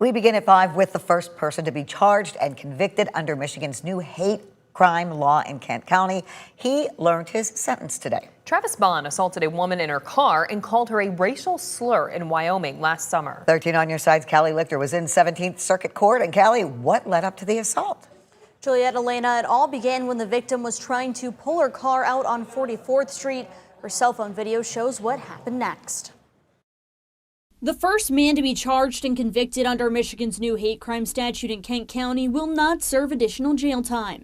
We begin at 5 with the first person to be charged and convicted under Michigan's new hate crime law in Kent County. He learned his sentence today. Travis Bonn assaulted a woman in her car and called her a racial slur in Wyoming last summer. 13 on your side's Callie Lichter was in 17th Circuit Court. And Callie, what led up to the assault? Juliet, Elena, it all began when the victim was trying to pull her car out on 44th Street. Her cell phone video shows what happened next. The first man to be charged and convicted under Michigan's new hate crime statute in Kent County will not serve additional jail time.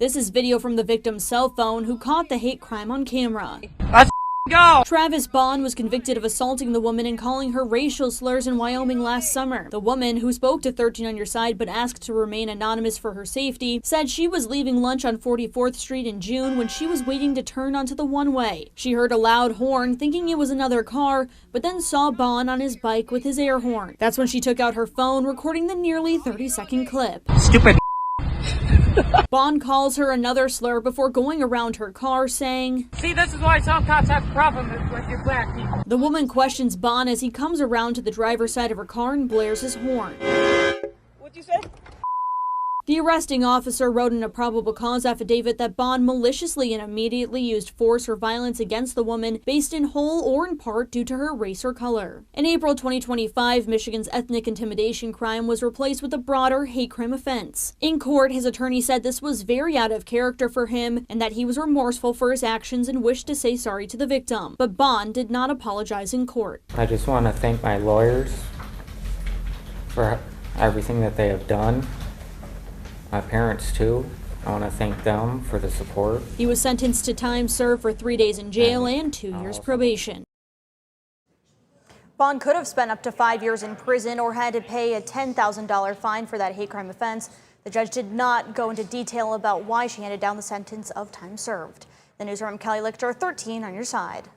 This is video from the victim's cell phone who caught the hate crime on camera. Let's go! Travis Bonn was convicted of assaulting the woman and calling her racial slurs in Wyoming last summer. The woman, who spoke to 13 on your side but asked to remain anonymous for her safety, said she was leaving lunch on 44th Street in June when she was waiting to turn onto the one-way. She heard a loud horn, thinking it was another car, but then saw Bonn on his bike with his air horn. That's when she took out her phone, recording the nearly 30-second clip. Stupid. Bonn calls her another slur before going around her car, saying, "See, this is why some cops have a problem with your black people." The woman questions Bonn as he comes around to the driver's side of her car and blares his horn. What'd you say? The arresting officer wrote in a probable cause affidavit that Bonn maliciously and immediately used force or violence against the woman based in whole or in part due to her race or color. In April 2025, Michigan's ethnic intimidation crime was replaced with a broader hate crime offense. In court, his attorney said this was very out of character for him and that he was remorseful for his actions and wished to say sorry to the victim. But Bonn did not apologize in court. I just want to thank my lawyers for everything that they have done. My parents too. I want to thank them for the support. He was sentenced to time served for 3 days in jail and 2 years probation. Bonn could have spent up to 5 years in prison or had to pay a $10,000 fine for that hate crime offense. The judge did not go into detail about why she handed down the sentence of time served. The newsroom, Callie Lichter, 13 on your side.